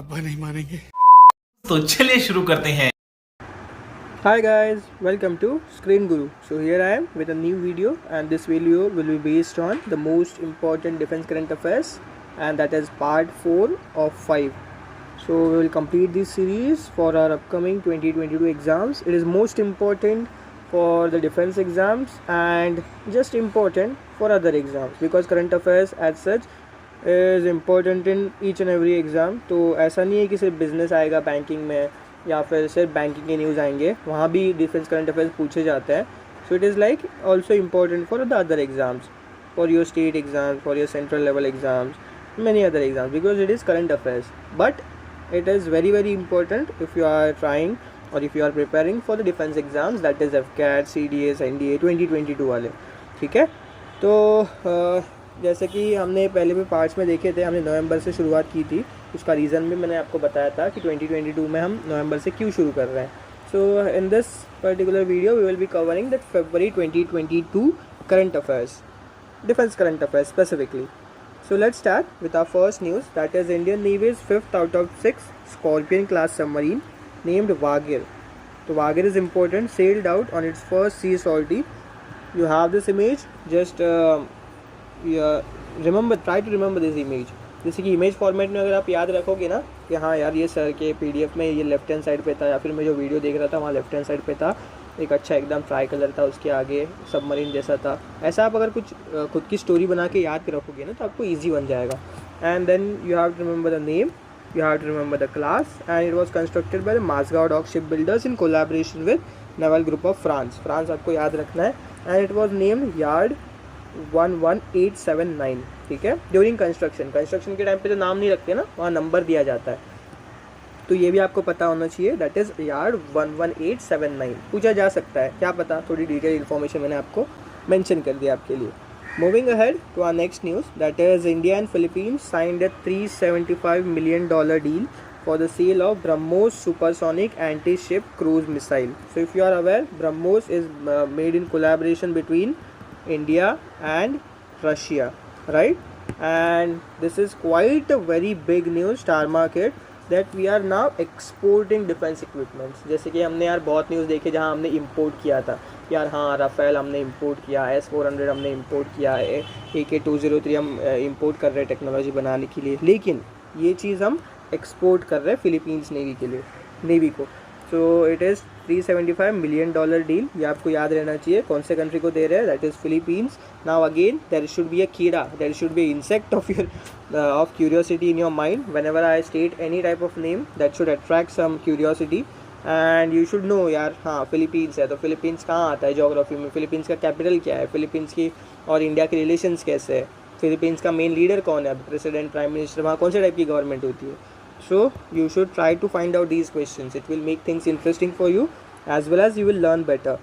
अब्बा नहीं मानेंगे। तो चलिए शुरू करते हैं। Hi guys, welcome to Screen Guru. So here I am with a new video, and this video will be based on the most important defense current affairs, and that is part 4 of 5. So we will complete this series for our upcoming 2022 exams. It is most important for the defense exams and just important for other exams because current affairs as such is important in each and every exam. तो ऐसा नहीं है कि सिर्फ business आएगा banking में या फिर सिर्फ बैंकिंग के न्यूज़ आएंगे, वहाँ भी डिफेंस करंट अफेयर्स पूछे जाते हैं. So it is like also important for the other exams, for your state exams, for your central level exams, many other exams because it is current affairs. But it is very very important if you are trying or if you are preparing for the defense exams, that is FCAT, CDS, NDA 2022 वाले. ठीक है, तो जैसे कि हमने पहले भी parts में देखे थे, हमने नवंबर से शुरुआत की थी. उसका रीज़न भी मैंने आपको बताया था कि 2022 में हम नवंबर से क्यों शुरू कर रहे हैं. So in this particular video we will be covering that February 2022 current affairs, defense current affairs specifically. So let's start with our first news, that is Indian Navy's 5th out of 6 Scorpion class submarine named Vagir. So Vagir is important, sailed out on its first sea sortie. You have this image, just try to remember this image. जैसे कि image format में अगर आप याद रखोगे ना कि हाँ यार ये सर के PDF में ये लेफ्ट हैंड साइड पे था, या फिर मैं जो वीडियो देख रहा था वहाँ लेफ्ट हैंड साइड पे था, एक अच्छा एकदम ट्राई कलर था, उसके आगे सबमरीन जैसा था. ऐसा आप अगर कुछ खुद की स्टोरी बना के याद रखोगे ना तो आपको ईजी बन जाएगा. And then you have to remember the name, you have to remember the class, and it was constructed by the Masgao Dock shipbuilders in collaboration with Naval Group of France. France आपको याद रखना है. and it was named Yard 11879. ठीक है, during construction के time पे जो नाम नहीं रखते ना, वहाँ नंबर दिया जाता है, तो ये भी आपको पता होना चाहिए. That is yard 11879. पूछा जा सकता है, क्या पता, थोड़ी डिटेल इन्फॉर्मेशन मैंने आपको मेंशन कर दिया आपके लिए. Moving ahead to our next news, that is India and Philippines signed a $375 million deal for the sale of BrahMos supersonic anti-ship cruise missile. So if you are aware, BrahMos is made in collaboration between India and Russia, right? And this is quite a very big news, star market, that we are now exporting defense equipments. जैसे कि हमने यार बहुत news देखे जहाँ हमने import किया था यार, हाँ राफेल हमने इंपोर्ट किया, S-400 हमने इंपोर्ट किया है, AK-203 हम इंपोर्ट कर रहे हैं टेक्नोलॉजी बनाने के लिए, लेकिन ये चीज़ हम एक्सपोर्ट कर रहे हैं फिलीपींस नेवी के लिए, नेवी को. So it is $375 million deal. ये आपको याद रहना चाहिए कौन से कंट्री को दे रहे हैं, that is Philippines. Now again there should be a कीड़ा, there should be insect of your of curiosity in your mind whenever I state any type of name that should attract some curiosity. And you should know यार, हाँ Philippines है तो Philippines कहाँ आता है geography में, Philippines का capital क्या है, फिलीपींस की और इंडिया के रिलेशंस कैसे है, फिलीपींस का मेन लीडर कौन है, प्रेसिडेंट, प्राइम मिनिस्टर, वहाँ कौन से टाइप की गवर्नमेंट होती है. So you should try to find out these questions. It will make things interesting for you as well as you will learn better.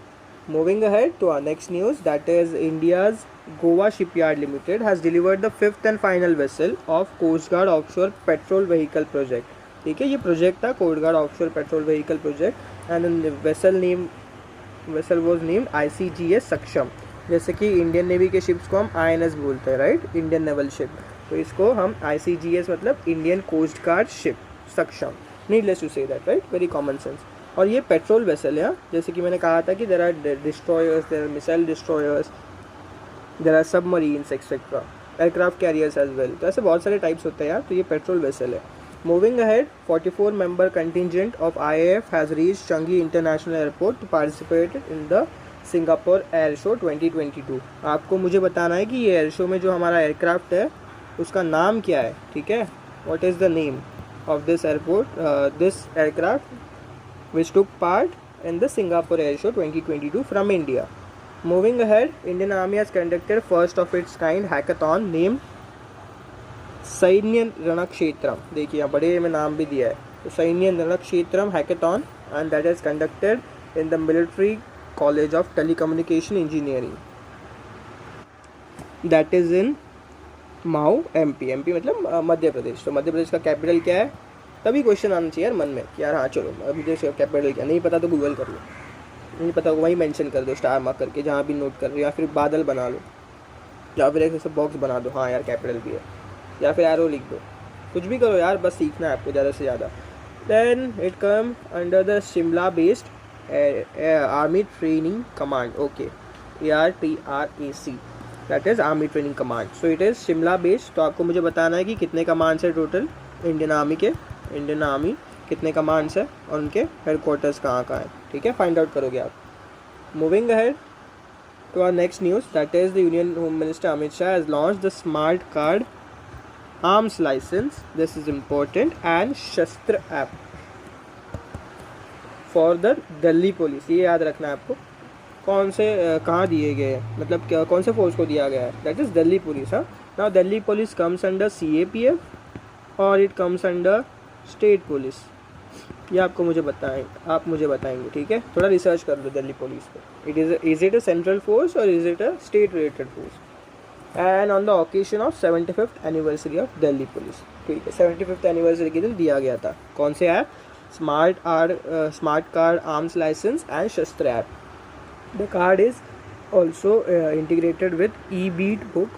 Moving ahead to our next news, that is India's Goa Shipyard Limited has delivered the 5th and final vessel of Coast Guard Offshore Patrol Vehicle Project. ठीक है, ये project था Coast Guard Offshore Patrol Vehicle Project, and the vessel was named ICGS Saksham. जैसे कि Indian navy के ships को हम INS बोलते हैं, राइट, इंडियन नेवल शिप, तो इसको हम ICGS मतलब Indian Coast Guard ship Saksham. Needless to say that, right, very common sense. और ये पेट्रोल वेसल है, जैसे कि मैंने कहा था कि there are destroyers, there are missile destroyers, there are submarines etcetera, aircraft carriers as well. तो ऐसे बहुत सारे टाइप्स होते हैं यार, तो ये पेट्रोल वेसल है. Moving ahead, 44 member contingent of IAF has reached Changi International Airport to participate in the Singapore Air Show 2022. आपको मुझे बताना है कि ये एयर शो में जो हमारा एयरक्राफ्ट है उसका नाम क्या है. ठीक है, what is the name of this airport, this aircraft which took part in the Singapore Air Show 2022 from India. Moving ahead, Indian Army has conducted first of its kind hackathon named सैन्य रणक्षेत्रम. देखिए यहाँ बड़े में नाम भी दिया है, तो Sainya Ranakshetram hackathon, and that is conducted in the military college of telecommunication engineering, that is in Mhow MP. MP मतलब मध्य प्रदेश. तो मध्य प्रदेश का कैपिटल क्या है, तभी क्वेश्चन आना चाहिए यार मन में कि यार हाँ चलो मध्य प्रदेश का कैपिटल क्या, नहीं पता तो गूगल कर लो, नहीं पता वहीं मेंशन कर दो स्टार मार्क करके जहाँ भी नोट कर रहे हो, या फिर बादल बना लो, या फिर एक ऐसा बॉक्स बना दो, हाँ यार कैपिटल भी है, या फिर एरो लिख दो. कुछ भी करो यार, बस सीखना है आपको ज़्यादा से ज़्यादा. Then it come under the Shimla based Army Training Command. Okay, ARTRAC, that is Army Training Command. So it is Shimla based. तो आपको मुझे बताना है कि कितने कमांड्स है टोटल इंडियन आर्मी के. इंडियन आर्मी कितने कमांड्स है और उनके हेडक्वार्टर्स कहाँ कहाँ है. ठीक है, फाइंड आउट करोगे आप. Moving ahead to our next news, that is the Union Home Minister Amit Shah has launched the Smart Card Arms License, this is important, and Shastra app for the Delhi Police. ये याद रखना है आपको. कौन से कहाँ दिए गए, मतलब क्या कौन से फोर्स को दिया गया है. That is Delhi police. हाँ, now Delhi police comes under CAPF और it comes under state police. ये आपको मुझे बताएंगे. ठीक है, थोड़ा रिसर्च कर लो दिल्ली पुलिस पे. Is it a central force और is it a state related force. And on the occasion of 75th anniversary of Delhi police. ठीक है, 75th एनिवर्सरी के दिन दिया गया था. कौन से app? Smart card arms licence and Shastra app. The card is also integrated with e beat book.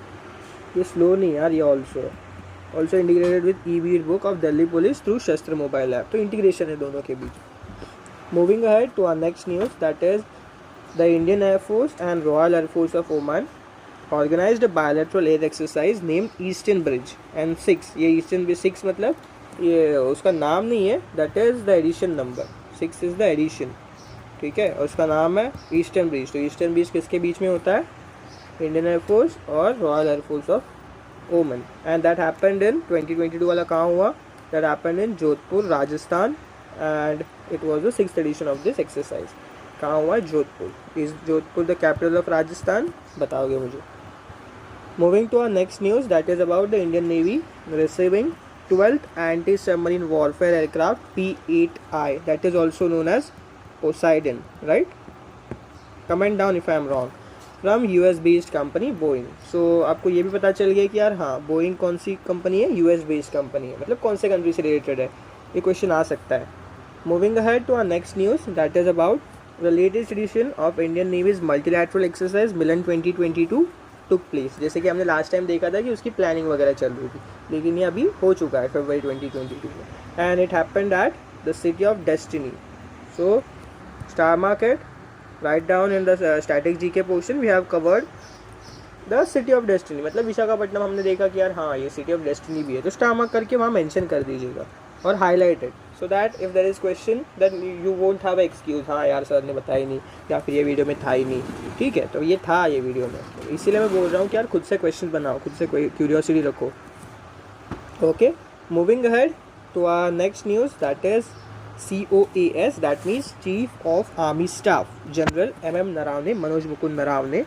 ये स्लो नहीं यार, ये also integrated with e beat book of Delhi police through Shastra mobile app. तो इंटीग्रेशन है दोनों के बीच. Moving ahead to our next news, that is the Indian air force and royal air force of Oman organized a bilateral air exercise named Eastern Bridge and 6. ये Eastern Bridge 6 मतलब ये उसका नाम नहीं है, that is the edition number. 6 is the edition. ठीक है, और उसका नाम है ईस्टर्न ब्रिज. तो ईस्टर्न ब्रिज किसके बीच में होता है? इंडियन एयरफोर्स और royal air force of Oman. And that happened in 2022 वाला कहाँ हुआ? That happened in Jodhpur Rajasthan and it was the 6th edition of this exercise. कहाँ हुआ? Jodhpur. Is Jodhpur the capital of Rajasthan? बताओगे मुझे. Moving to our next news, that is about the Indian Navy receiving 12th anti-submarine warfare aircraft P-8I, that is also known as Poseidon, right? Comment down if I am wrong. From US based company Boeing. So आपको ये भी पता चल गया कि यार हाँ, Boeing कौन सी कंपनी है? US based कंपनी है. मतलब कौन से कंट्री से रिलेटेड है, ये क्वेश्चन आ सकता है. Moving ahead to our next news, that is about the latest edition of Indian Navy's multilateral exercise Milan 2022 took place. जैसे कि हमने लास्ट टाइम देखा था कि उसकी प्लानिंग वगैरह चल रही थी, लेकिन ये अभी हो चुका है फरवरी 2022 में. And it happened at the city of destiny. So star mark it, right down in the static GK portion we have covered the city of destiny. मतलब विशाखापट्टनम हमने देखा कि यार हाँ, ये सिटी ऑफ डेस्टिनी भी है, तो स्टार मार्क करके वहाँ मेंशन कर दीजिएगा और highlighted, so that if there is question then you won't have excuse. हाँ यार, सर ने बताया ही नहीं, या फिर ये वीडियो में था ही नहीं. ठीक है, तो ये था ये वीडियो में, तो इसीलिए मैं बोल रहा हूँ कि यार खुद से क्वेश्चन बनाओ, खुद से कोई क्यूरियोसिटी रखो. Okay, moving ahead to our next news, that is COAS, that means chief of army staff general MM Naravane, Manoj Mukund Naravane,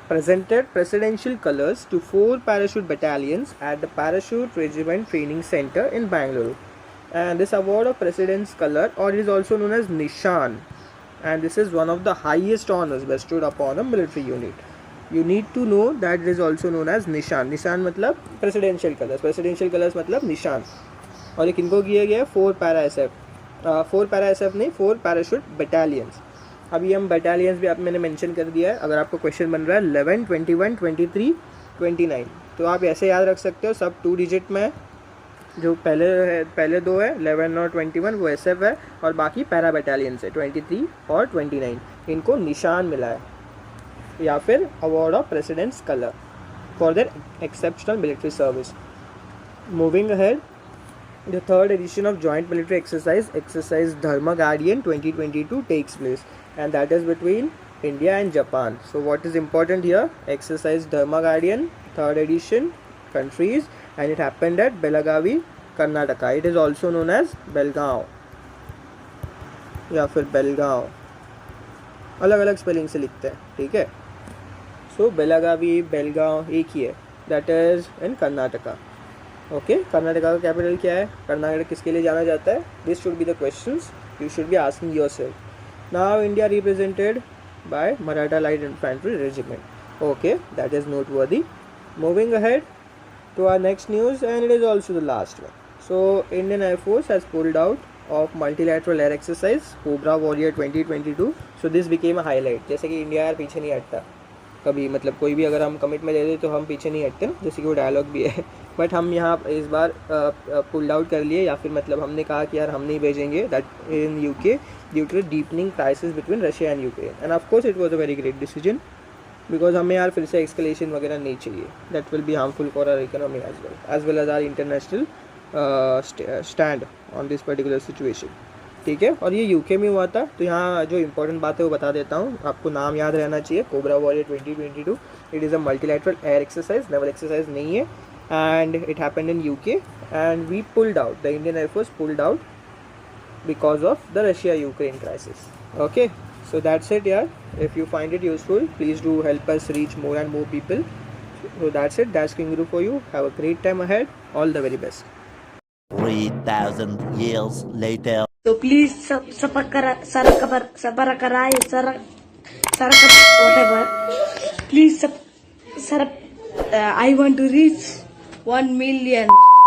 presented presidential colors to 4 parachute battalions at the Parachute Regiment Training Center in Bangalore. And this award of President's Color, or it is also known as Nishan, and this is one of the highest honors bestowed upon a military unit. You need to know that it is also known as Nishan. Nishan मतलब Presidential Colors, Presidential Colors मतलब निशान. और ये किनको किया गया है? 4 para SF, 4 para SF नहीं, 4 Parachute Battalions. अभी हम बटालियंस भी आप मैंने मेंशन कर दिया है. अगर आपको क्वेश्चन बन रहा है 11, 21, 23, 29, तो आप ऐसे याद रख सकते हो. सब 2 डिजिट में है. जो पहले 2 है 11 और 21 वो SF है, और बाकी पैरा बटालियंस है 23 और 29. इनको निशान मिला है या फिर award of president's colour for their exceptional military service. Moving ahead, the 3rd edition of joint military exercise Dharma Guardian 2022 takes place, and that is between India and Japan. So what is important here? Exercise Dharma Guardian 3rd edition, countries, and it happened at Belagavi, Karnataka. It is also known as Belgaum या फिर बेलगांव, अलग अलग spelling से लिखते हैं. ठीक है, सो बेलागावी बेलगांव एक ही है, that is in Karnataka. Okay, Karnataka का कैपिटल क्या है? कर्नाटक किसके लिए जाना जाता है? This should be the questions you should be asking yourself. Now India represented by Maratha light infantry regiment. Okay, that is noteworthy. Moving ahead to our next news, and it is also the last one. So Indian Air Force has pulled out of multilateral air exercise Cobra Warrior 2022. So this became a highlight. जैसे कि India यार पीछे नहीं हटता कभी, मतलब कोई भी अगर हम कमिट में दे दे तो हम पीछे नहीं हटते ना, जैसे कि वो डायलॉग भी है. बट हम यहाँ इस बार पुल आउट कर लिए, या फिर मतलब हमने कहा कि यार हम नहीं भेजेंगे that in UK due to deepening crisis between Russia and Ukraine. And of course it was a very great decision, because हमें यार फिर से एक्सकलेशन वगैरह नहीं चाहिए, that will be harmful for our economy as well as our international stand on this particular situation. ठीक है, और ये यूके में हुआ था। तो यहाँ जो इंपॉर्टेंट बात है वो बता देता हूँ, आपको नाम याद रहना चाहिए, Cobra Warrior 2022। It is a multilateral air exercise, naval exercise नहीं है, and it happened in UK and we pulled out, the Indian air force pulled out because of the Russia-Ukraine crisis. Okay, so that's it, yeah. If you find it useful, please do help us reach more and more people. So that's it. That's Kangaroo for you. Have a great time ahead. All the very best. 3,000 years later. So please whatever. Please I want to reach 1 million.